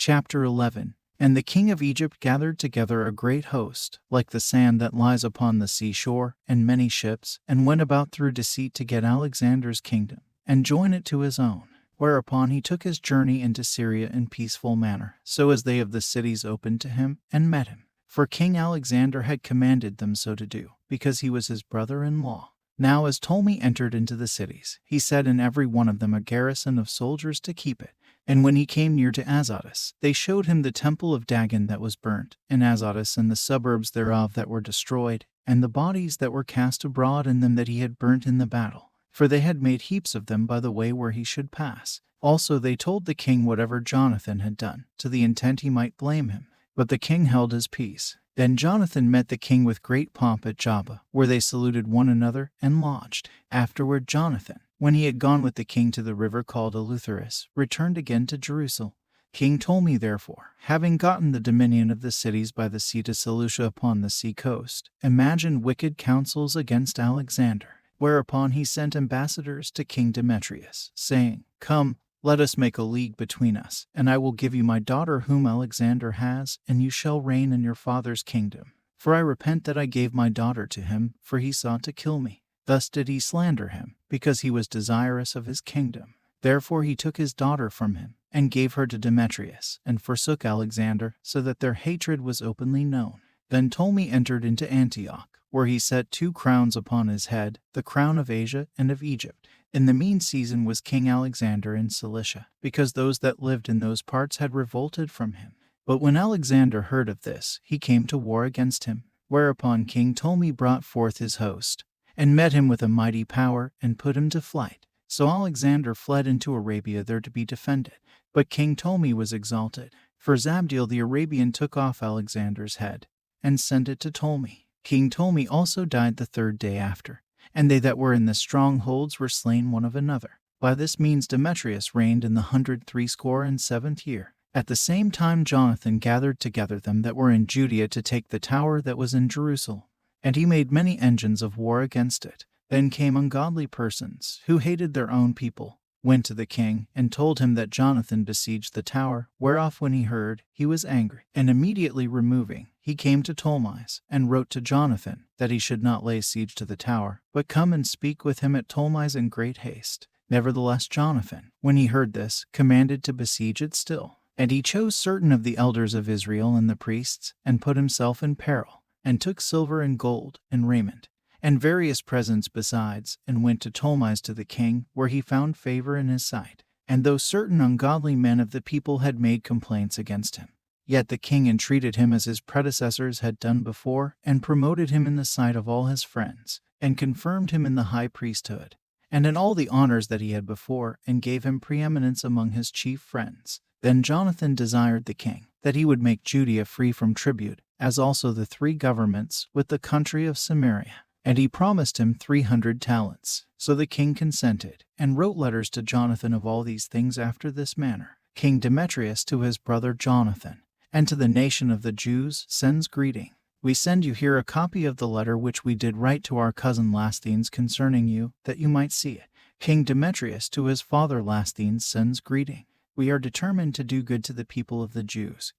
Chapter 11. And the king of Egypt gathered together a great host, like the sand that lies upon the seashore, and many ships, and went about through deceit to get Alexander's kingdom, and join it to his own. Whereupon he took his journey into Syria in peaceful manner, so as they of the cities opened to him, and met him. For King Alexander had commanded them so to do, because he was his brother-in-law. Now as Ptolemy entered into the cities, he set in every one of them a garrison of soldiers to keep it. And when he came near to Azotus, they showed him the temple of Dagon that was burnt, and Azotus and the suburbs thereof that were destroyed, and the bodies that were cast abroad in them that he had burnt in the battle. For they had made heaps of them by the way where he should pass. Also they told the king whatever Jonathan had done, to the intent he might blame him. But the king held his peace. Then Jonathan met the king with great pomp at Joppa, where they saluted one another, and lodged. Afterward Jonathan, when he had gone with the king to the river called Eleutherus, returned again to Jerusalem. King Ptolemy therefore, having gotten the dominion of the cities by the sea to Seleucia upon the sea coast, imagined wicked counsels against Alexander. Whereupon he sent ambassadors to King Demetrius, saying, Come, let us make a league between us, and I will give you my daughter whom Alexander has, and you shall reign in your father's kingdom. For I repent that I gave my daughter to him, for he sought to kill me. Thus did he slander him, because he was desirous of his kingdom. Therefore he took his daughter from him, and gave her to Demetrius, and forsook Alexander, so that their hatred was openly known. Then Ptolemy entered into Antioch, where he set 2 crowns upon his head, the crown of Asia and of Egypt. In the mean season was King Alexander in Cilicia, because those that lived in those parts had revolted from him. But when Alexander heard of this, he came to war against him. Whereupon King Ptolemy brought forth his host, and met him with a mighty power, and put him to flight. So Alexander fled into Arabia there to be defended. But King Ptolemy was exalted. For Zabdiel the Arabian took off Alexander's head, and sent it to Ptolemy. King Ptolemy also died the 3rd day after, and they that were in the strongholds were slain one of another. By this means Demetrius reigned in the 167th year. At the same time Jonathan gathered together them that were in Judea to take the tower that was in Jerusalem, and he made many engines of war against it. Then came ungodly persons, who hated their own people, went to the king, and told him that Jonathan besieged the tower, whereof when he heard, he was angry. And immediately removing, he came to Ptolemais, and wrote to Jonathan, that he should not lay siege to the tower, but come and speak with him at Ptolemais in great haste. Nevertheless Jonathan, when he heard this, commanded to besiege it still. And he chose certain of the elders of Israel and the priests, and put himself in peril, and took silver and gold, and raiment, and various presents besides, and went to Ptolemais to the king, where he found favor in his sight. And though certain ungodly men of the people had made complaints against him, yet the king entreated him as his predecessors had done before, and promoted him in the sight of all his friends, and confirmed him in the high priesthood, and in all the honors that he had before, and gave him preeminence among his chief friends. Then Jonathan desired the king, that he would make Judea free from tribute, as also the 3 governments, with the country of Samaria. And he promised him 300 talents. So the king consented, and wrote letters to Jonathan of all these things after this manner. King Demetrius to his brother Jonathan, and to the nation of the Jews, sends greeting. We send you here a copy of the letter which we did write to our cousin Lasthenes concerning you, that you might see it. King Demetrius to his father Lasthenes sends greeting. We are determined to do good to the people of the Jews,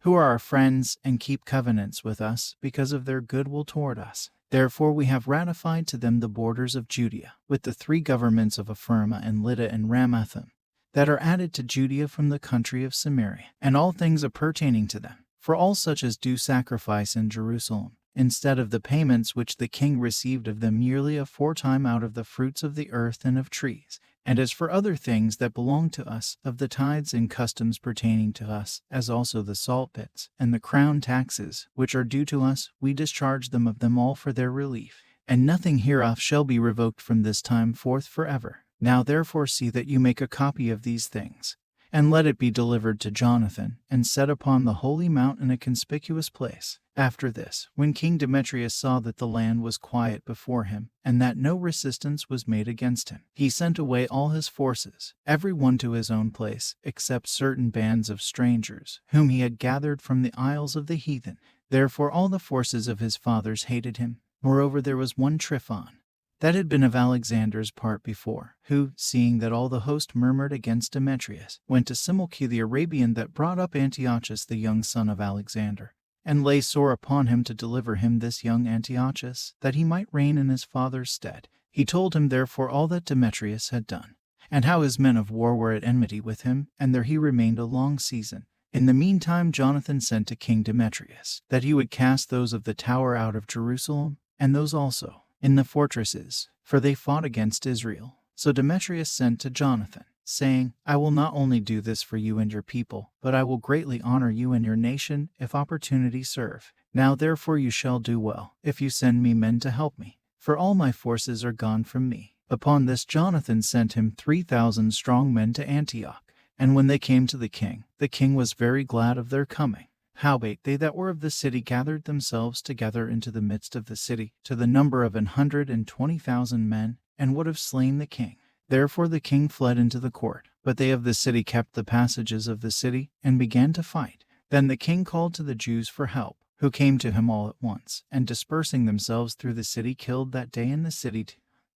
who are our friends and keep covenants with us, because of their goodwill toward us. Therefore we have ratified to them the borders of Judea, with the 3 governments of Ephraim and Lydda and Ramathaim, that are added to Judea from the country of Samaria, and all things appertaining to them, for all such as do sacrifice in Jerusalem, instead of the payments which the king received of them yearly aforetime out of the fruits of the earth and of trees. And as for other things that belong to us, of the tithes and customs pertaining to us, as also the salt pits, and the crown taxes, which are due to us, we discharge them of them all for their relief. And nothing hereof shall be revoked from this time forth forever. Now therefore see that you make a copy of these things, and let it be delivered to Jonathan, and set upon the holy mount in a conspicuous place. After this, when King Demetrius saw that the land was quiet before him, and that no resistance was made against him, he sent away all his forces, every one to his own place, except certain bands of strangers, whom he had gathered from the isles of the heathen. Therefore all the forces of his fathers hated him. Moreover there was one Tryphon, that had been of Alexander's part before, who, seeing that all the host murmured against Demetrius, went to Similke the Arabian that brought up Antiochus the young son of Alexander, and lay sore upon him to deliver him this young Antiochus, that he might reign in his father's stead. He told him therefore all that Demetrius had done, and how his men of war were at enmity with him, and there he remained a long season. In the meantime Jonathan sent to King Demetrius, that he would cast those of the tower out of Jerusalem, and those also in the fortresses, for they fought against Israel. So Demetrius sent to Jonathan, saying, I will not only do this for you and your people, but I will greatly honor you and your nation, if opportunity serve. Now therefore you shall do well, if you send me men to help me, for all my forces are gone from me. Upon this Jonathan sent him 3,000 strong men to Antioch. And when they came to the king was very glad of their coming. Howbeit they that were of the city gathered themselves together into the midst of the city, to the number of 120,000 men, and would have slain the king. Therefore the king fled into the court, but they of the city kept the passages of the city, and began to fight. Then the king called to the Jews for help, who came to him all at once, and dispersing themselves through the city killed that day in the city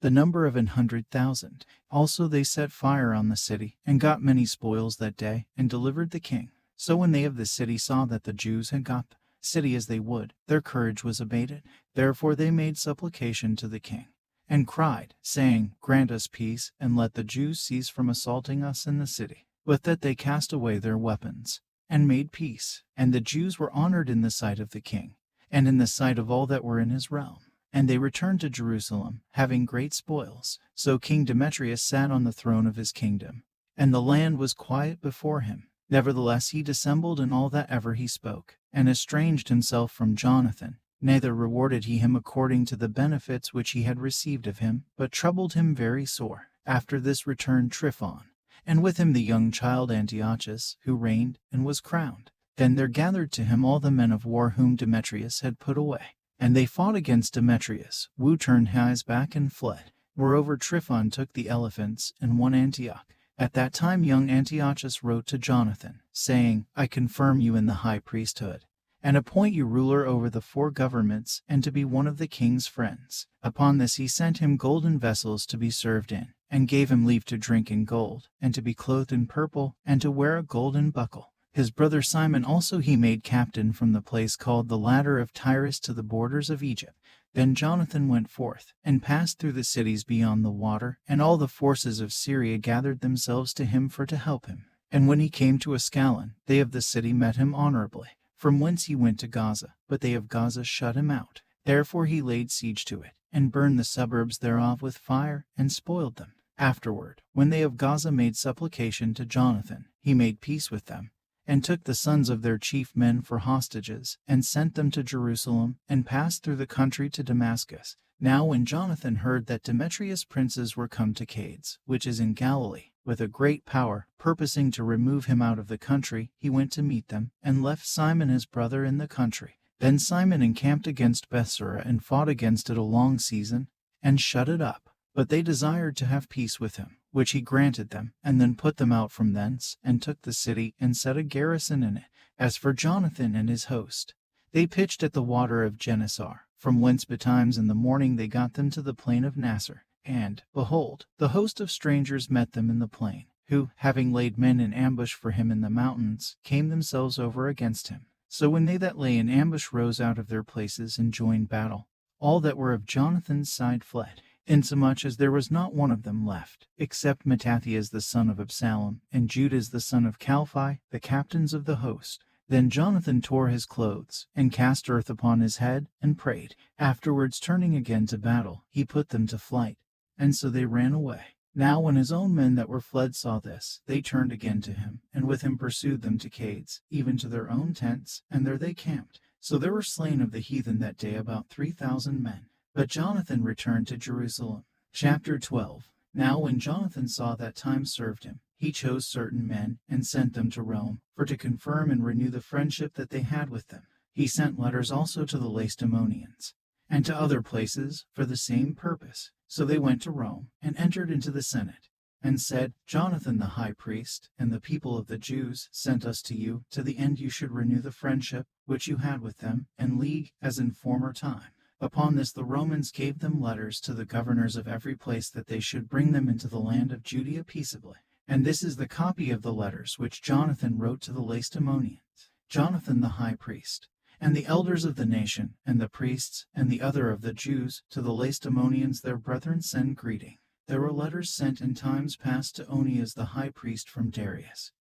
the number of 100,000. Also they set fire on the city, and got many spoils that day, and delivered the king. So when they of the city saw that the Jews had got the city as they would, their courage was abated. Therefore they made supplication to the king, and cried, saying, Grant us peace, and let the Jews cease from assaulting us in the city. With that they cast away their weapons, and made peace. And the Jews were honored in the sight of the king, and in the sight of all that were in his realm. And they returned to Jerusalem, having great spoils. So King Demetrius sat on the throne of his kingdom, and the land was quiet before him. Nevertheless he dissembled in all that ever he spoke, and estranged himself from Jonathan. Neither rewarded he him according to the benefits which he had received of him, but troubled him very sore. After this returned Tryphon, and with him the young child Antiochus, who reigned, and was crowned. Then there gathered to him all the men of war whom Demetrius had put away. And they fought against Demetrius, who turned his back and fled. Moreover Tryphon took the elephants, and won Antioch. At that time young Antiochus wrote to Jonathan, saying, I confirm you in the high priesthood, and appoint you ruler over the 4 governments, and to be one of the king's friends. Upon this he sent him golden vessels to be served in, and gave him leave to drink in gold, and to be clothed in purple, and to wear a golden buckle. His brother Simon also he made captain from the place called the Ladder of Tyrus to the borders of Egypt. Then Jonathan went forth, and passed through the cities beyond the water, and all the forces of Syria gathered themselves to him for to help him. And when he came to Ascalon, they of the city met him honorably, from whence he went to Gaza, but they of Gaza shut him out. Therefore he laid siege to it, and burned the suburbs thereof with fire, and spoiled them. Afterward, when they of Gaza made supplication to Jonathan, he made peace with them, and took the sons of their chief men for hostages, and sent them to Jerusalem, and passed through the country to Damascus. Now when Jonathan heard that Demetrius' princes were come to Cades, which is in Galilee, with a great power, purposing to remove him out of the country, he went to meet them, and left Simon his brother in the country. Then Simon encamped against Bethsura, and fought against it a long season, and shut it up. But they desired to have peace with him, which he granted them, and then put them out from thence, and took the city, and set a garrison in it. As for Jonathan and his host, they pitched at the water of Genesar, from whence betimes in the morning they got them to the plain of Nasser. And, behold, the host of strangers met them in the plain, who, having laid men in ambush for him in the mountains, came themselves over against him. So when they that lay in ambush rose out of their places and joined battle, all that were of Jonathan's side fled, insomuch as there was not one of them left, except Mattathias the son of Absalom, and Judas the son of Calphi, the captains of the host. Then Jonathan tore his clothes, and cast earth upon his head, and prayed. Afterwards turning again to battle, he put them to flight, and so they ran away. Now when his own men that were fled saw this, they turned again to him, and with him pursued them to Cades, even to their own tents, and there they camped. So there were slain of the heathen that day about 3,000 men. But Jonathan returned to Jerusalem. Chapter 12. Now when Jonathan saw that time served him, he chose certain men, and sent them to Rome, for to confirm and renew the friendship that they had with them. He sent letters also to the Lacedaemonians, and to other places, for the same purpose. So they went to Rome, and entered into the Senate, and said, Jonathan the high priest, and the people of the Jews, sent us to you, to the end you should renew the friendship which you had with them, and league, as in former time. Upon this the Romans gave them letters to the governors of every place that they should bring them into the land of Judea peaceably. And this is the copy of the letters which Jonathan wrote to the Lacedaemonians. Jonathan the high priest, and the elders of the nation, and the priests, and the other of the Jews, to the Lacedaemonians their brethren send greeting. There were letters sent in times past to Onias the high priest from Darius,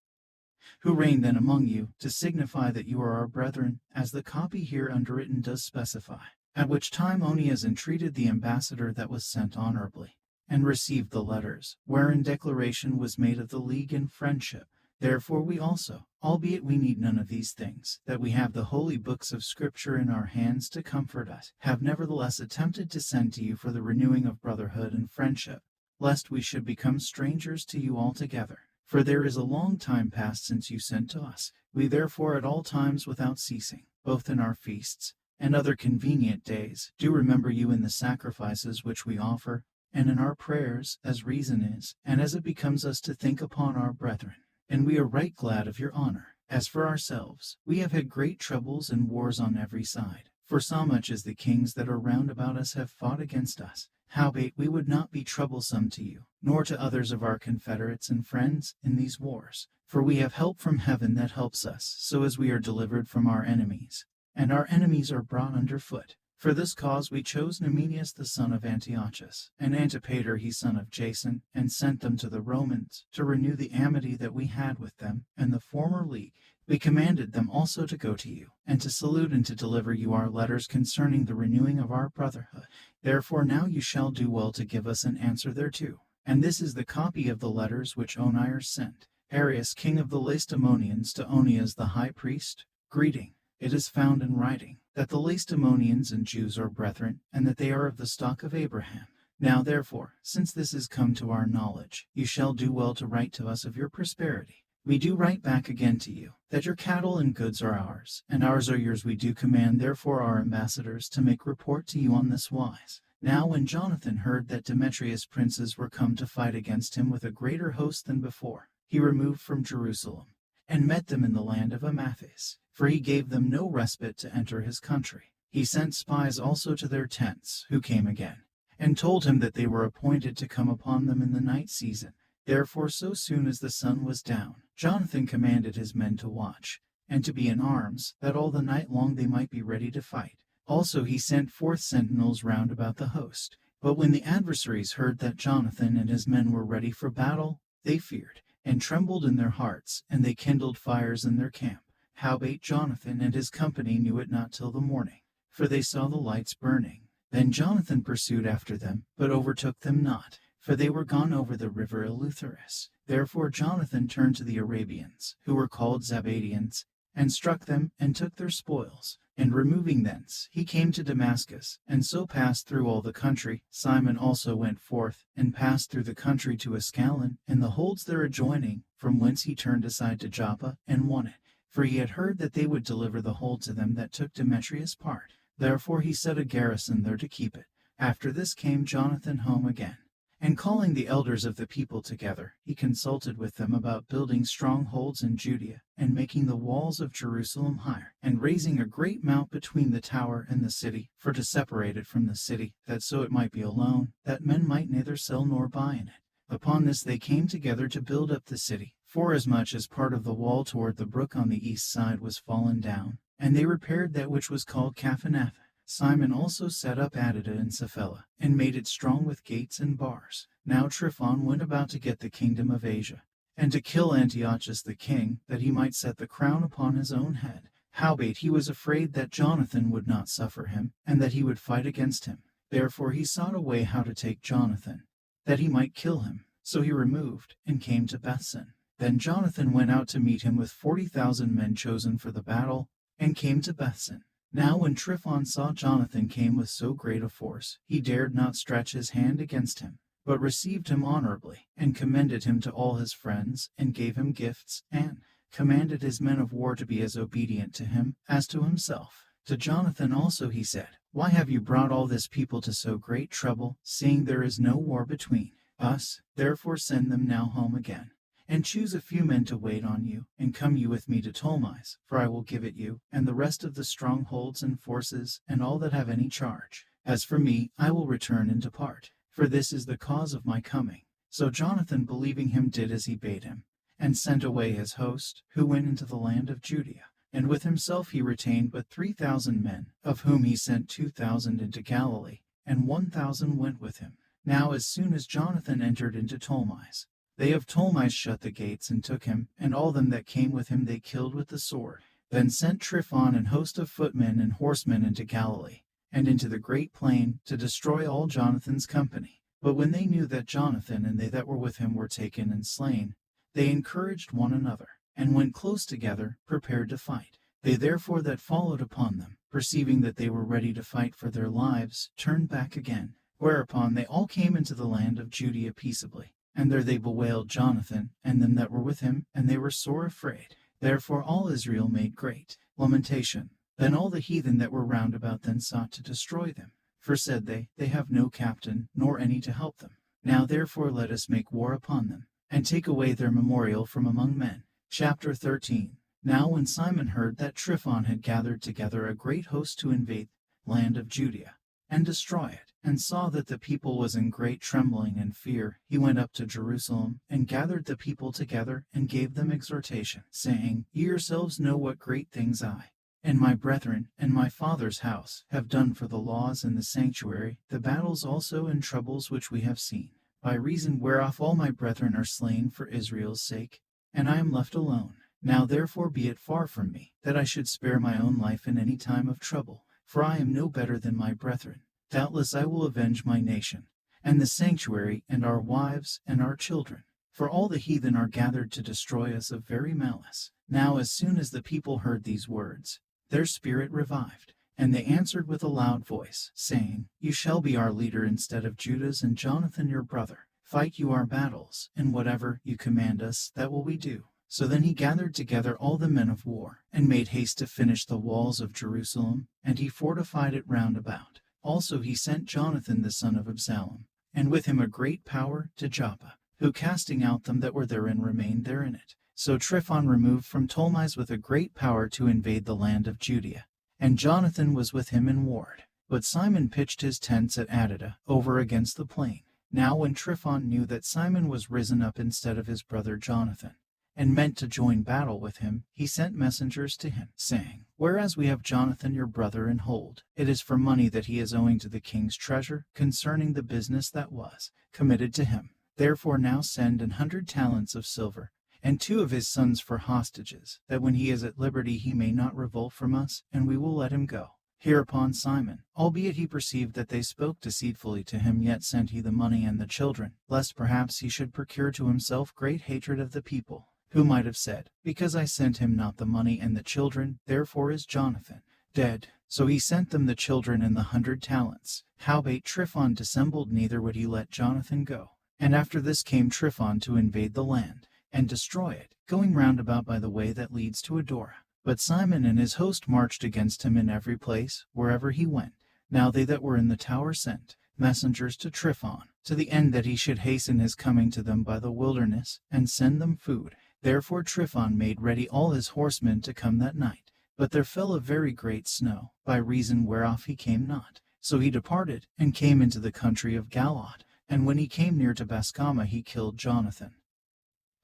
who reigned then among you, to signify that you are our brethren, as the copy here underwritten does specify. At which time Onias entreated the ambassador that was sent honorably, and received the letters, wherein declaration was made of the league and friendship. Therefore we also, albeit we need none of these things, that we have the holy books of Scripture in our hands to comfort us, have nevertheless attempted to send to you for the renewing of brotherhood and friendship, lest we should become strangers to you altogether. For there is a long time past since you sent to us. We therefore at all times without ceasing, both in our feasts and other convenient days, do remember you in the sacrifices which we offer, and in our prayers, as reason is, and as it becomes us to think upon our brethren. And we are right glad of your honor. As for ourselves, we have had great troubles and wars on every side, for so much as the kings that are round about us have fought against us. Howbeit we would not be troublesome to you, nor to others of our confederates and friends, in these wars. For we have help from heaven that helps us, so as we are delivered from our enemies, and our enemies are brought under foot. For this cause we chose Numenius the son of Antiochus, and Antipater he son of Jason, and sent them to the Romans, to renew the amity that we had with them, and the former league. We commanded them also to go to you, and to salute and to deliver you our letters concerning the renewing of our brotherhood. Therefore now you shall do well to give us an answer thereto. And this is the copy of the letters which Onias sent. Arius king of the Lacedaemonians to Onias the high priest, greeting. It is found in writing, that the Lacedaemonians and Jews are brethren, and that they are of the stock of Abraham. Now therefore, since this is come to our knowledge, you shall do well to write to us of your prosperity. We do write back again to you, that your cattle and goods are ours, and ours are yours. We do command therefore our ambassadors to make report to you on this wise. Now when Jonathan heard that Demetrius' princes were come to fight against him with a greater host than before, he removed from Jerusalem, and met them in the land of Amathus, for he gave them no respite to enter his country. He sent spies also to their tents, who came again, and told him that they were appointed to come upon them in the night season. Therefore so soon as the sun was down, Jonathan commanded his men to watch, and to be in arms, that all the night long they might be ready to fight. Also he sent forth sentinels round about the host. But when the adversaries heard that Jonathan and his men were ready for battle, they feared, and trembled in their hearts, and they kindled fires in their camp. Howbeit Jonathan and his company knew it not till the morning, for they saw the lights burning. Then Jonathan pursued after them, but overtook them not, for they were gone over the river Eleutherus. Therefore Jonathan turned to the Arabians, who were called Zabadians, and struck them, and took their spoils. And removing thence, he came to Damascus, and so passed through all the country. Simon also went forth, and passed through the country to Ascalon, and the holds there adjoining, from whence he turned aside to Joppa, and won it. For he had heard that they would deliver the hold to them that took Demetrius' part. Therefore he set a garrison there to keep it. After this came Jonathan home again, and calling the elders of the people together, he consulted with them about building strongholds in Judea, and making the walls of Jerusalem higher, and raising a great mount between the tower and the city, for to separate it from the city, that so it might be alone, that men might neither sell nor buy in it. Upon this they came together to build up the city, forasmuch as part of the wall toward the brook on the east side was fallen down, and they repaired that which was called Caphanatha. Simon also set up Adida and Cephela, and made it strong with gates and bars. Now Tryphon went about to get the kingdom of Asia, and to kill Antiochus the king, that he might set the crown upon his own head. Howbeit he was afraid that Jonathan would not suffer him, and that he would fight against him. Therefore he sought a way how to take Jonathan, that he might kill him. So he removed, and came to Bethsan. Then Jonathan went out to meet him with 40,000 men chosen for the battle, and came to Bethsan. Now when Tryphon saw Jonathan came with so great a force, he dared not stretch his hand against him, but received him honorably, and commended him to all his friends, and gave him gifts, and commanded his men of war to be as obedient to him as to himself. To Jonathan also he said, Why have you brought all this people to so great trouble, seeing there is no war between us? Therefore send them now home again, And choose a few men to wait on you, and come you with me to Ptolemais, for I will give it you, and the rest of the strongholds and forces, and all that have any charge. As for me, I will return and depart, for this is the cause of my coming. So Jonathan, believing him, did as he bade him, and sent away his host, who went into the land of Judea. And with himself he retained but 3,000 men, of whom he sent 2,000 into Galilee, and 1,000 went with him. Now as soon as Jonathan entered into Ptolemais, they of Ptolemais shut the gates and took him, and all them that came with him they killed with the sword. Then sent Tryphon an host of footmen and horsemen into Galilee, and into the great plain, to destroy all Jonathan's company. But when they knew that Jonathan and they that were with him were taken and slain, they encouraged one another, and went close together, prepared to fight. They therefore that followed upon them, perceiving that they were ready to fight for their lives, turned back again. Whereupon they all came into the land of Judea peaceably. And there they bewailed Jonathan, and them that were with him, and they were sore afraid. Therefore all Israel made great lamentation. Then all the heathen that were round about then sought to destroy them. For said they have no captain, nor any to help them. Now therefore let us make war upon them, and take away their memorial from among men. Chapter 13. Now when Simon heard that Tryphon had gathered together a great host to invade the land of Judea, and destroy it, and saw that the people was in great trembling and fear, he went up to Jerusalem, and gathered the people together, and gave them exhortation, saying, Ye yourselves know what great things I, and my brethren, and my father's house, have done for the laws and the sanctuary, the battles also and troubles which we have seen, by reason whereof all my brethren are slain for Israel's sake, and I am left alone. Now therefore be it far from me, that I should spare my own life in any time of trouble, for I am no better than my brethren. Doubtless I will avenge my nation, and the sanctuary, and our wives, and our children. For all the heathen are gathered to destroy us of very malice. Now as soon as the people heard these words, their spirit revived, and they answered with a loud voice, saying, You shall be our leader instead of Judah's and Jonathan your brother. Fight you our battles, and whatever you command us, that will we do. So then he gathered together all the men of war, and made haste to finish the walls of Jerusalem, and he fortified it round about. Also he sent Jonathan the son of Absalom, and with him a great power, to Joppa, who casting out them that were therein remained there in it. So Tryphon removed from Ptolemais with a great power to invade the land of Judea, and Jonathan was with him in ward. But Simon pitched his tents at Adida, over against the plain. Now when Tryphon knew that Simon was risen up instead of his brother Jonathan, and meant to join battle with him, he sent messengers to him, saying, Whereas we have Jonathan your brother in hold, it is for money that he is owing to the king's treasure, concerning the business that was committed to him. Therefore now send 100 talents of silver, and 2 of his sons for hostages, that when he is at liberty he may not revolt from us, and we will let him go. Hereupon Simon, albeit he perceived that they spoke deceitfully to him, yet sent he the money and the children, lest perhaps he should procure to himself great hatred of the people, who might have said, Because I sent him not the money and the children, therefore is Jonathan dead. So he sent them the children and the 100 talents. Howbeit Tryphon dissembled, neither would he let Jonathan go. And after this came Tryphon to invade the land, and destroy it, going round about by the way that leads to Adora. But Simon and his host marched against him in every place, wherever he went. Now they that were in the tower sent messengers to Tryphon, to the end that he should hasten his coming to them by the wilderness, and send them food. Therefore Tryphon made ready all his horsemen to come that night. But there fell a very great snow, by reason whereof he came not. So he departed, and came into the country of Galaad. And when he came near to Bascama he killed Jonathan,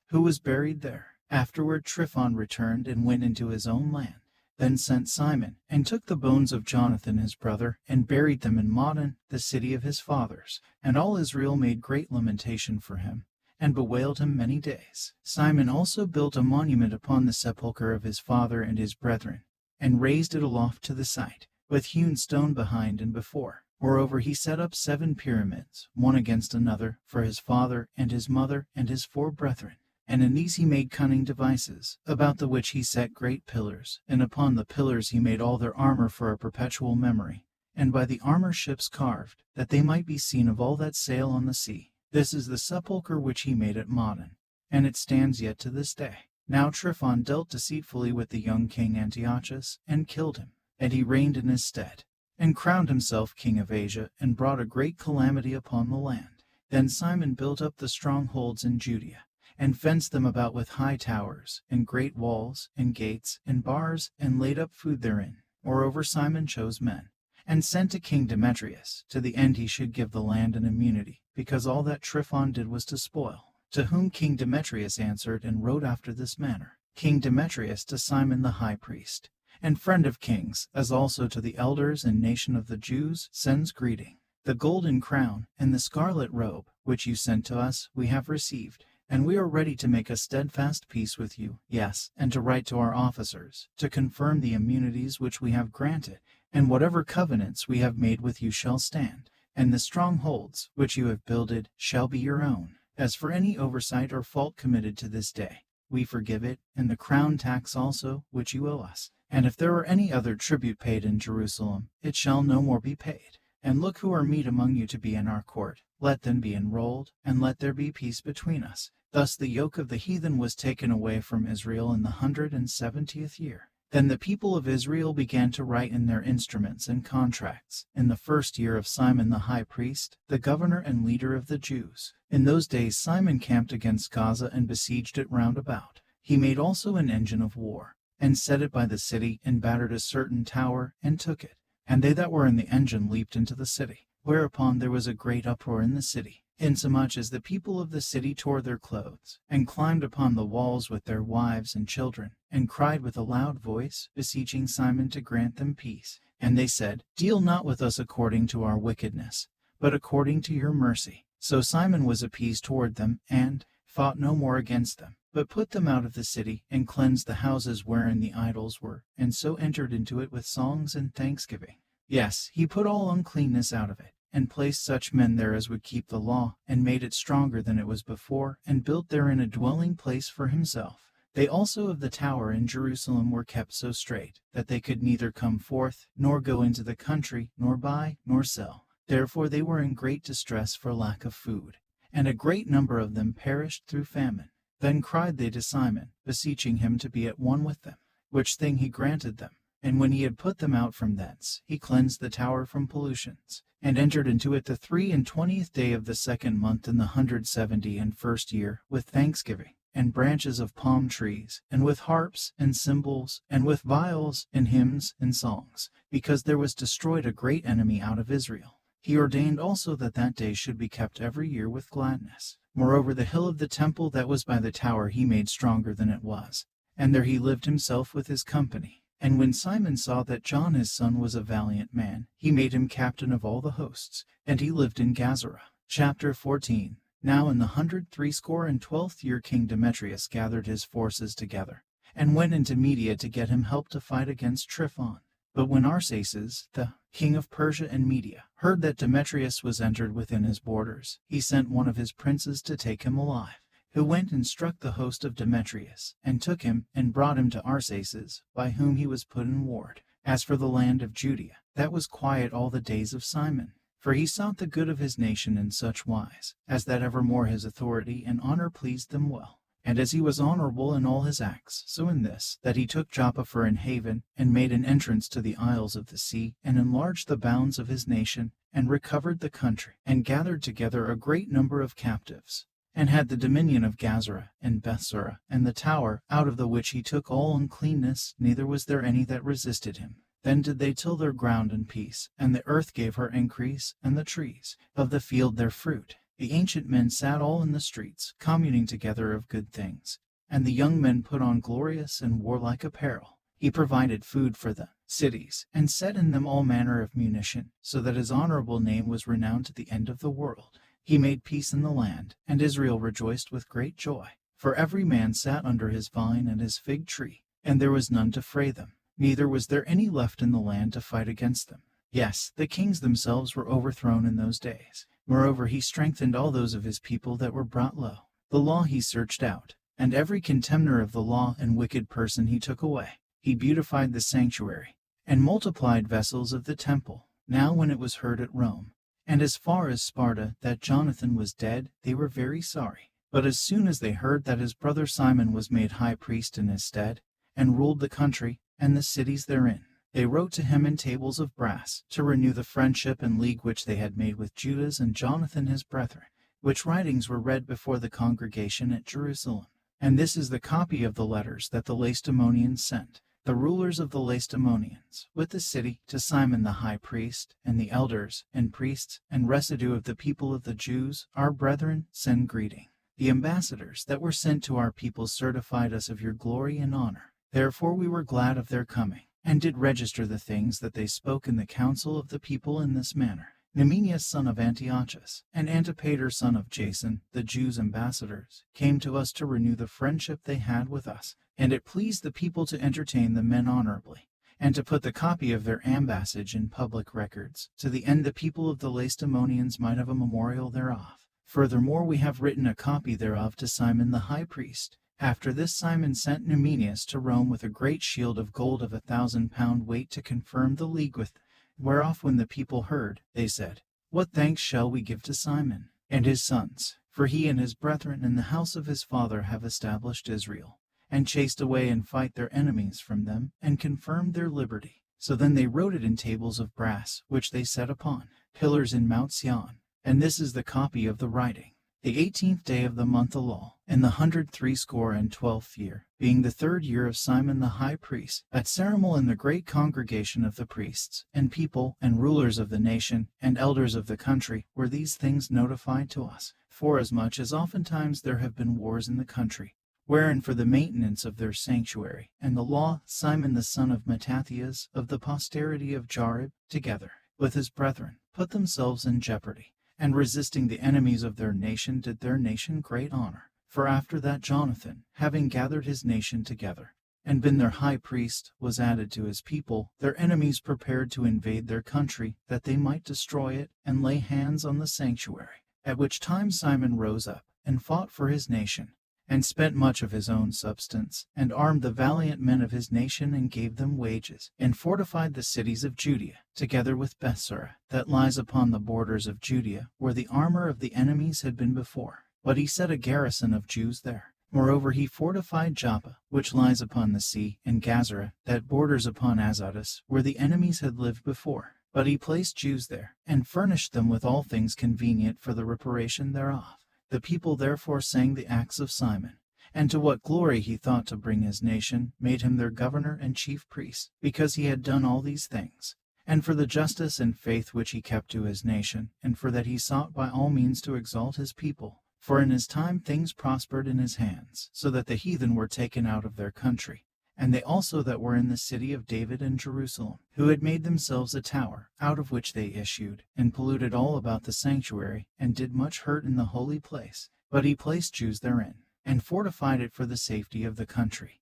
who was buried there. Afterward Tryphon returned and went into his own land. Then sent Simon, and took the bones of Jonathan his brother, and buried them in Modin, the city of his fathers. And all Israel made great lamentation for him, and bewailed him many days. Simon also built a monument upon the sepulchre of his father and his brethren, and raised it aloft to the sight, with hewn stone behind and before. Moreover he set up 7 pyramids, one against another, for his father and his mother and his 4 brethren. And in these he made cunning devices, about the which he set great pillars, and upon the pillars he made all their armor for a perpetual memory, and by the armor ships carved, that they might be seen of all that sail on the sea. This is the sepulchre which he made at Modin, and it stands yet to this day. Now Tryphon dealt deceitfully with the young king Antiochus, and killed him, and he reigned in his stead, and crowned himself king of Asia, and brought a great calamity upon the land. Then Simon built up the strongholds in Judea, and fenced them about with high towers, and great walls, and gates, and bars, and laid up food therein. Moreover Simon chose men, and sent to King Demetrius, to the end he should give the land an immunity, because all that Tryphon did was to spoil. To whom King Demetrius answered and wrote after this manner: King Demetrius to Simon the high priest, and friend of kings, as also to the elders and nation of the Jews, sends greeting. The golden crown and the scarlet robe, which you sent to us, we have received, and we are ready to make a steadfast peace with you, yes, and to write to our officers, to confirm the immunities which we have granted, and whatever covenants we have made with you shall stand, and the strongholds which you have builded shall be your own. As for any oversight or fault committed to this day, we forgive it, and the crown tax also, which you owe us. And if there are any other tribute paid in Jerusalem, it shall no more be paid. And look who are meet among you to be in our court, let them be enrolled, and let there be peace between us. Thus the yoke of the heathen was taken away from Israel in the 170th year. Then the people of Israel began to write in their instruments and contracts, in the first year of Simon the high priest, the governor and leader of the Jews. In those days Simon camped against Gaza and besieged it round about. He made also an engine of war, and set it by the city, and battered a certain tower, and took it. And they that were in the engine leaped into the city. Whereupon there was a great uproar in the city, insomuch as the people of the city tore their clothes, and climbed upon the walls with their wives and children, and cried with a loud voice, beseeching Simon to grant them peace. And they said, Deal not with us according to our wickedness, but according to your mercy. So Simon was appeased toward them, and fought no more against them, but put them out of the city, and cleansed the houses wherein the idols were, and so entered into it with songs and thanksgiving. Yes, he put all uncleanness out of it, and placed such men there as would keep the law, and made it stronger than it was before, and built therein a dwelling place for himself. They also of the tower in Jerusalem were kept so strait, that they could neither come forth, nor go into the country, nor buy, nor sell. Therefore they were in great distress for lack of food, and a great number of them perished through famine. Then cried they to Simon, beseeching him to be at one with them, which thing he granted them. And when he had put them out from thence, he cleansed the tower from pollutions, and entered into it the 23rd day of the 2nd month in the 171st year, with thanksgiving, and branches of palm trees, and with harps, and cymbals, and with viols, and hymns, and songs, because there was destroyed a great enemy out of Israel. He ordained also that that day should be kept every year with gladness. Moreover the hill of the temple that was by the tower he made stronger than it was, and there he lived himself with his company. And when Simon saw that John his son was a valiant man, he made him captain of all the hosts, and he lived in Gazara. Chapter 14. Now in the 163 year King Demetrius gathered his forces together, and went into Media to get him help to fight against Tryphon. But when Arsaces, the king of Persia and Media, heard that Demetrius was entered within his borders, he sent one of his princes to take him alive, who went and struck the host of Demetrius, and took him, and brought him to Arsaces, by whom he was put in ward. As for the land of Judea, that was quiet all the days of Simon, for he sought the good of his nation in such wise, as that evermore his authority and honor pleased them well. And as he was honorable in all his acts, so in this, that he took Joppa for an haven, and made an entrance to the isles of the sea, and enlarged the bounds of his nation, and recovered the country, and gathered together a great number of captives, and had the dominion of Gazara, and Bethsura, and the tower, out of the which he took all uncleanness, neither was there any that resisted him. Then did they till their ground in peace, and the earth gave her increase, and the trees of the field their fruit. The ancient men sat all in the streets, communing together of good things, and the young men put on glorious and warlike apparel. He provided food for the cities, and set in them all manner of munition, so that his honorable name was renowned to the end of the world. He made peace in the land, and Israel rejoiced with great joy. For every man sat under his vine and his fig tree, and there was none to fray them, neither was there any left in the land to fight against them. Yes, the kings themselves were overthrown in those days. Moreover he strengthened all those of his people that were brought low. The law he searched out, and every contemner of the law and wicked person he took away. He beautified the sanctuary, and multiplied vessels of the temple. Now when it was heard at Rome, and as far as Sparta, that Jonathan was dead, they were very sorry. But as soon as they heard that his brother Simon was made high priest in his stead, and ruled the country, and the cities therein, they wrote to him in tables of brass, to renew the friendship and league which they had made with Judas and Jonathan his brethren. which writings were read before the congregation at Jerusalem. And this is the copy of the letters that the Lacedaemonians sent, the rulers of the Lacedaemonians, with the city, to Simon the high priest, and the elders, and priests, and residue of the people of the Jews, our brethren, send greeting. The ambassadors that were sent to our people certified us of your glory and honor. Therefore we were glad of their coming, and did register the things that they spoke in the council of the people in this manner. Nemenius son of Antiochus, and Antipater son of Jason, the Jews' ambassadors, came to us to renew the friendship they had with us, and it pleased the people to entertain the men honorably, and to put the copy of their ambassage in public records, to the end the people of the Lacedaemonians might have a memorial thereof. Furthermore we have written a copy thereof to Simon the high priest. After this Simon sent Nemenius to Rome with a great shield of gold of 1,000 pound weight to confirm the league with them. Whereof when the people heard, they said, What thanks shall we give to Simon and his sons? For he and his brethren in the house of his father have established Israel, and chased away and fight their enemies from them, and confirmed their liberty. So then they wrote it in tables of brass, which they set upon pillars in Mount Sion. And this is the copy of the writing. The 18th day of the month Elul, in the 112th year, being the 3rd year of Simon the high priest, at Ceremel in the great congregation of the priests, and people, and rulers of the nation, and elders of the country, were these things notified to us, forasmuch as oftentimes there have been wars in the country, wherein for the maintenance of their sanctuary, and the law, Simon the son of Mattathias, of the posterity of Jarib, together with his brethren, put themselves in jeopardy, and resisting the enemies of their nation did their nation great honor. For after that Jonathan, having gathered his nation together, and been their high priest, was added to his people, their enemies prepared to invade their country, that they might destroy it, and lay hands on the sanctuary. At which time Simon rose up, and fought for his nation, and spent much of his own substance, and armed the valiant men of his nation, and gave them wages, and fortified the cities of Judea, together with Bethsura, that lies upon the borders of Judea, where the armor of the enemies had been before. But he set a garrison of Jews there. Moreover he fortified Joppa, which lies upon the sea, and Gazara, that borders upon Azotus, where the enemies had lived before. But he placed Jews there, and furnished them with all things convenient for the reparation thereof. The people therefore sang the acts of Simon, and to what glory he thought to bring his nation, made him their governor and chief priest, because he had done all these things, and for the justice and faith which he kept to his nation, and for that he sought by all means to exalt his people. For in his time things prospered in his hands, so that the heathen were taken out of their country, and they also that were in the city of David and Jerusalem, who had made themselves a tower, out of which they issued, and polluted all about the sanctuary, and did much hurt in the holy place. But he placed Jews therein, and fortified it for the safety of the country,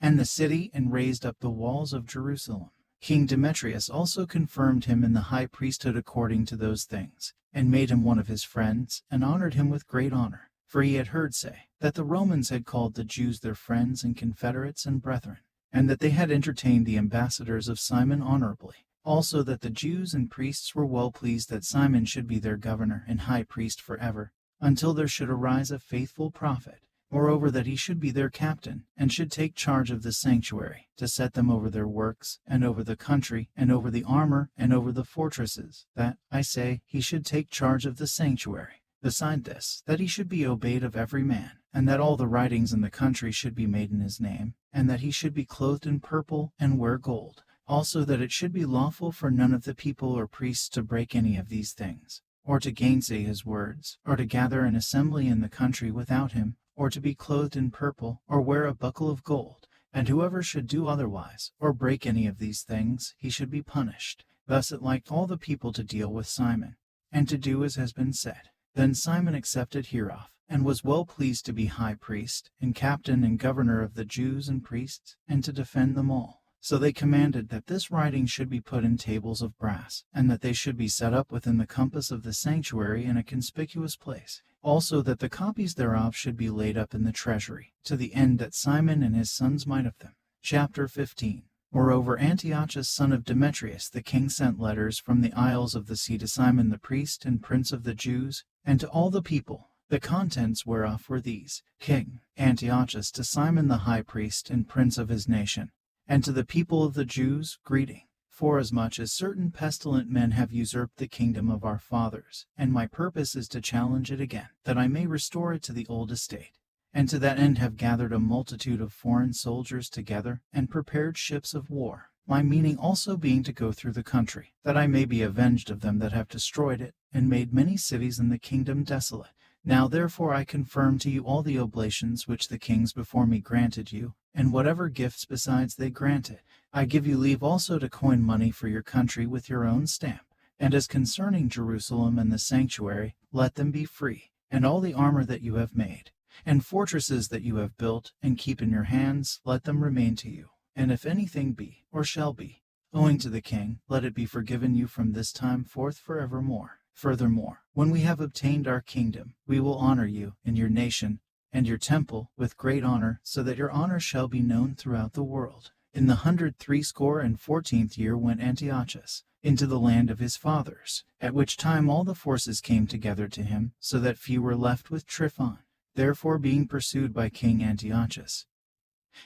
and the city, and raised up the walls of Jerusalem. King Demetrius also confirmed him in the high priesthood according to those things, and made him one of his friends, and honored him with great honor. For he had heard say, that the Romans had called the Jews their friends and confederates and brethren, and that they had entertained the ambassadors of Simon honorably. Also that the Jews and priests were well pleased that Simon should be their governor and high priest forever, until there should arise a faithful prophet. Moreover that he should be their captain, and should take charge of the sanctuary, to set them over their works, and over the country, and over the armor, and over the fortresses, that, I say, he should take charge of the sanctuary. Beside this, that he should be obeyed of every man, and that all the writings in the country should be made in his name, and that he should be clothed in purple, and wear gold. Also that it should be lawful for none of the people or priests to break any of these things, or to gainsay his words, or to gather an assembly in the country without him, or to be clothed in purple, or wear a buckle of gold. And whoever should do otherwise, or break any of these things, he should be punished. Thus it liked all the people to deal with Simon, and to do as has been said. Then Simon accepted hereof, and was well pleased to be high priest, and captain and governor of the Jews and priests, and to defend them all. So they commanded that this writing should be put in tables of brass, and that they should be set up within the compass of the sanctuary in a conspicuous place. Also that the copies thereof should be laid up in the treasury, to the end that Simon and his sons might have them. Chapter 15. Moreover Antiochus son of Demetrius the king sent letters from the isles of the sea to Simon the priest and prince of the Jews, and to all the people, the contents whereof were these: King Antiochus to Simon the high priest and prince of his nation, and to the people of the Jews, greeting. forasmuch as certain pestilent men have usurped the kingdom of our fathers, and my purpose is to challenge it again, that I may restore it to the old estate. And to that end have gathered a multitude of foreign soldiers together, and prepared ships of war. My meaning also being to go through the country, that I may be avenged of them that have destroyed it, and made many cities in the kingdom desolate. Now therefore I confirm to you all the oblations which the kings before me granted you, and whatever gifts besides they granted. I give you leave also to coin money for your country with your own stamp. And as concerning Jerusalem and the sanctuary, let them be free, and all the armor that you have made, and fortresses that you have built, and keep in your hands, let them remain to you. And if anything be, or shall be, owing to the king, let it be forgiven you from this time forth forevermore. Furthermore, when we have obtained our kingdom, we will honor you, and your nation, and your temple, with great honor, so that your honor shall be known throughout the world. In the 114th year went Antiochus into the land of his fathers, at which time all the forces came together to him, so that few were left with Tryphon. Therefore being pursued by King Antiochus,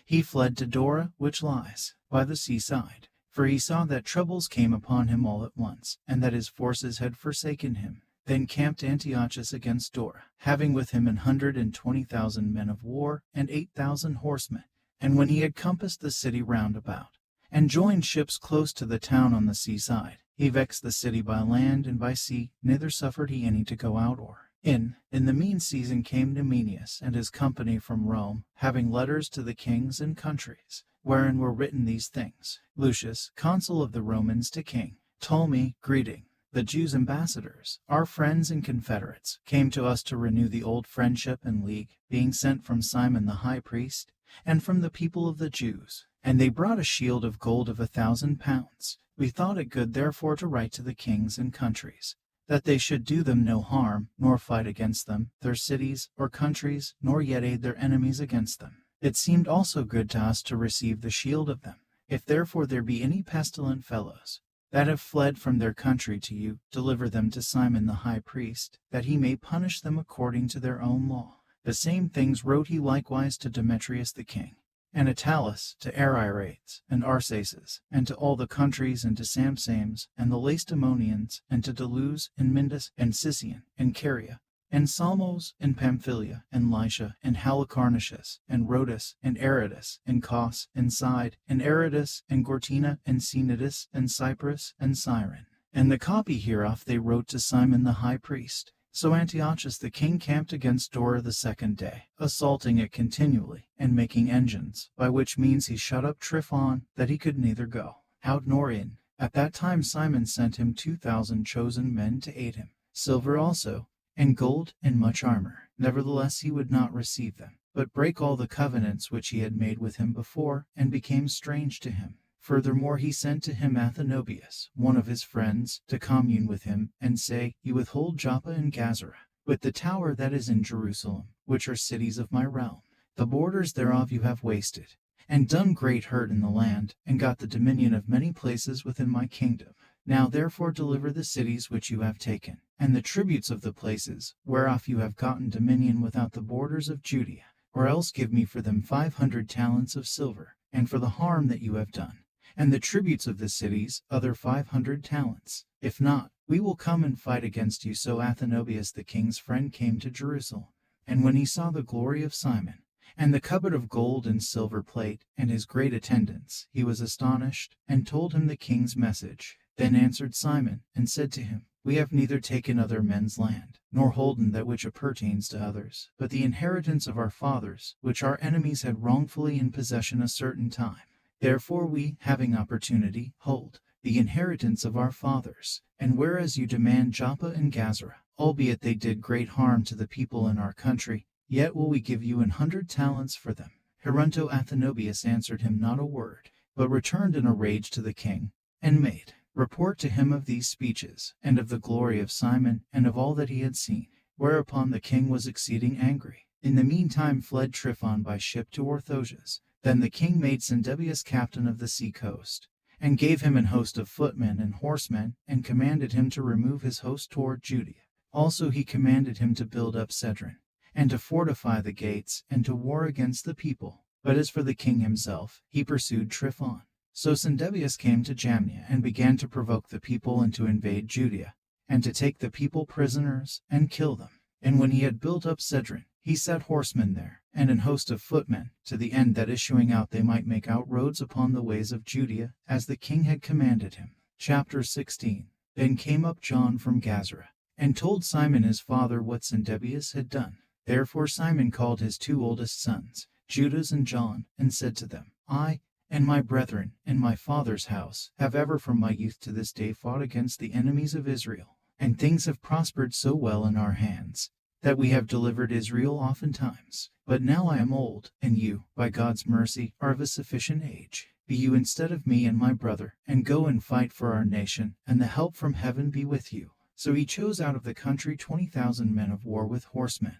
he fled to Dora, which lies by the seaside, for he saw that troubles came upon him all at once, and that his forces had forsaken him. Then camped Antiochus against Dora, having with him 120,000 men of war, and 8,000 horsemen. And when he had compassed the city round about, and joined ships close to the town on the seaside, he vexed the city by land and by sea, neither suffered he any to go out or in. In the mean season came Numenius and his company from Rome, having letters to the kings and countries, wherein were written these things. Lucius, consul of the Romans to King Ptolemy, greeting. The Jews' ambassadors, our friends and confederates, came to us to renew the old friendship and league, being sent from Simon the high priest, and from the people of the Jews. And they brought a shield of gold of 1,000 pounds. We thought it good therefore to write to the kings and countries, that they should do them no harm, nor fight against them, their cities or countries, nor yet aid their enemies against them. It seemed also good to us to receive the shield of them. If therefore there be any pestilent fellows that have fled from their country to you, deliver them to Simon the high priest, that he may punish them according to their own law. The same things wrote he likewise to Demetrius the king, and Attalus, to Ariarathes, and Arsaces, and to all the countries, and to Samsames, and the Lacedaemonians, and to Delus, and Mindus, and Sicyon, and Caria, and Salmos, and Pamphylia, and Lycia, and Halicarnassus, and Rhodus, and Aridus, and Cos, and Side, and Aridus, and Gortina, and Cnidus, and Cyprus, and Cyrene. And the copy hereof they wrote to Simon the high priest. So Antiochus the king camped against Dora the second day, assaulting it continually, and making engines, by which means he shut up Tryphon, that he could neither go out nor in. At that time Simon sent him 2,000 chosen men to aid him, silver also, and gold, and much armor. Nevertheless he would not receive them, but brake all the covenants which he had made with him before, and became strange to him. Furthermore he sent to him Athenobius, one of his friends, to commune with him, and say, You withhold Joppa and Gazara, with the tower that is in Jerusalem, which are cities of my realm. The borders thereof you have wasted, and done great hurt in the land, and got the dominion of many places within my kingdom. Now therefore deliver the cities which you have taken, and the tributes of the places, whereof you have gotten dominion without the borders of Judea, or else give me for them 500 talents of silver, and for the harm that you have done, and the tributes of the cities, other 500 talents. If not, we will come and fight against you. So Athenobius the king's friend came to Jerusalem. And when he saw the glory of Simon, and the cupboard of gold and silver plate, and his great attendants, he was astonished, and told him the king's message. Then answered Simon, and said to him, We have neither taken other men's land, nor holden that which appertains to others, but the inheritance of our fathers, which our enemies had wrongfully in possession a certain time. Therefore we, having opportunity, hold the inheritance of our fathers. And whereas you demand Joppa and Gazara, albeit they did great harm to the people in our country, yet will we give you 100 talents for them. Heronto Athenobius answered him not a word, but returned in a rage to the king, and made report to him of these speeches, and of the glory of Simon, and of all that he had seen. Whereupon the king was exceeding angry. In the meantime fled Tryphon by ship to Orthogius. Then the king made Cendebeus captain of the sea coast, and gave him an host of footmen and horsemen, and commanded him to remove his host toward Judea. Also he commanded him to build up Cedron, and to fortify the gates, and to war against the people. But as for the king himself, he pursued Tryphon. So Sendebius came to Jamnia and began to provoke the people and to invade Judea, and to take the people prisoners, and kill them. And when he had built up Cedron, he set horsemen there, and an host of footmen, to the end that issuing out they might make out roads upon the ways of Judea, as the king had commanded him. Chapter 16. Then came up John from Gazara, and told Simon his father what Sendebius had done. Therefore Simon called his 2 oldest sons, Judas and John, and said to them, I and my brethren, and my father's house, have ever from my youth to this day fought against the enemies of Israel. And things have prospered so well in our hands, that we have delivered Israel oftentimes. But now I am old, and you, by God's mercy, are of a sufficient age. Be you instead of me and my brother, and go and fight for our nation, and the help from heaven be with you. So he chose out of the country 20,000 men of war with horsemen,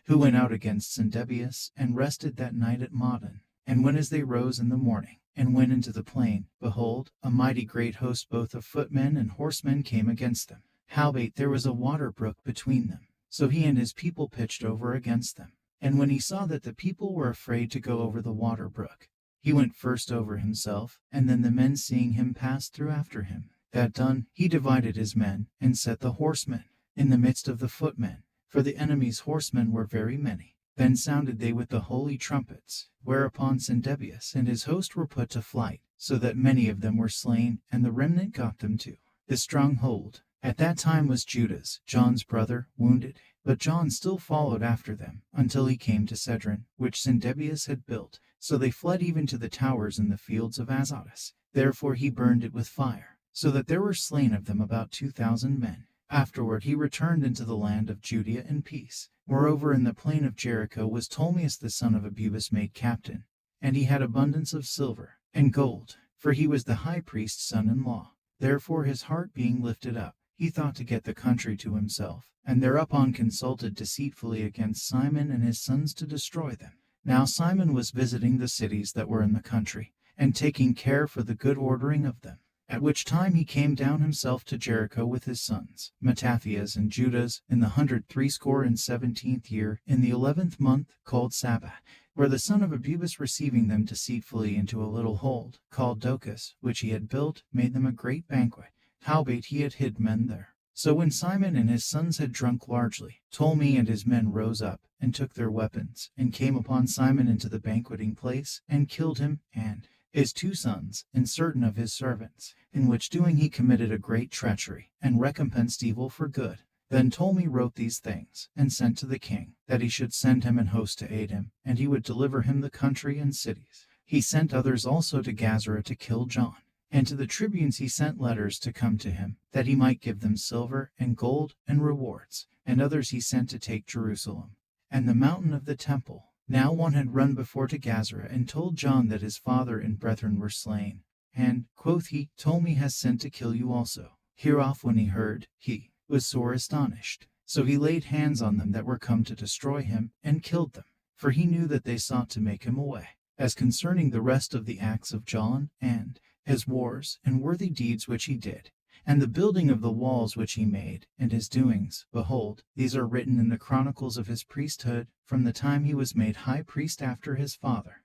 who went out against Sendebius, and rested that night at Modin. And when as they rose in the morning, and went into the plain, behold, a mighty great host both of footmen and horsemen came against them. Howbeit there was a water brook between them. So he and his people pitched over against them. And when he saw that the people were afraid to go over the water brook, he went first over himself, and then the men seeing him passed through after him. That done, he divided his men, and set the horsemen in the midst of the footmen, for the enemy's horsemen were very many. Then sounded they with the holy trumpets, whereupon Sendebius and his host were put to flight, so that many of them were slain, and the remnant got them to the stronghold. At that time was Judas, John's brother, wounded, but John still followed after them, until he came to Cedron, which Sendebius had built. So they fled even to the towers in the fields of Azotus. Therefore he burned it with fire, so that there were slain of them about 2,000 men. Afterward he returned into the land of Judea in peace. Moreover in the plain of Jericho was Ptolemaeus the son of Abubus made captain, and he had abundance of silver and gold, for he was the high priest's son-in-law. Therefore his heart being lifted up, he thought to get the country to himself, and thereupon consulted deceitfully against Simon and his sons to destroy them. Now Simon was visiting the cities that were in the country, and taking care for the good ordering of them. At which time he came down himself to Jericho with his sons, Mattathias and Judas, in the 117th year, in the 11th month, called Sabbath, where the son of Abubus receiving them deceitfully into a little hold, called Docus, which he had built, made them a great banquet. Howbeit he had hid men there. So when Simon and his sons had drunk largely, Ptolemy and his men rose up, and took their weapons, and came upon Simon into the banqueting place, and killed him, and his 2 sons, and certain of his servants, in which doing he committed a great treachery, and recompensed evil for good. Then Ptolemy wrote these things, and sent to the king, that he should send him an host to aid him, and he would deliver him the country and cities. He sent others also to Gazara to kill John. And to the tribunes he sent letters to come to him, that he might give them silver and gold and rewards. And others he sent to take Jerusalem, and the mountain of the temple. Now one had run before to Gazara, and told John that his father and brethren were slain. And, quoth he, Ptolemy has sent to kill you also. Hereof when he heard, he was sore astonished. So he laid hands on them that were come to destroy him, and killed them. For he knew that they sought to make him away. As concerning the rest of the acts of John, and his wars and worthy deeds which he did, and the building of the walls which he made, and his doings, behold, these are written in the chronicles of his priesthood, from the time he was made high priest after his father.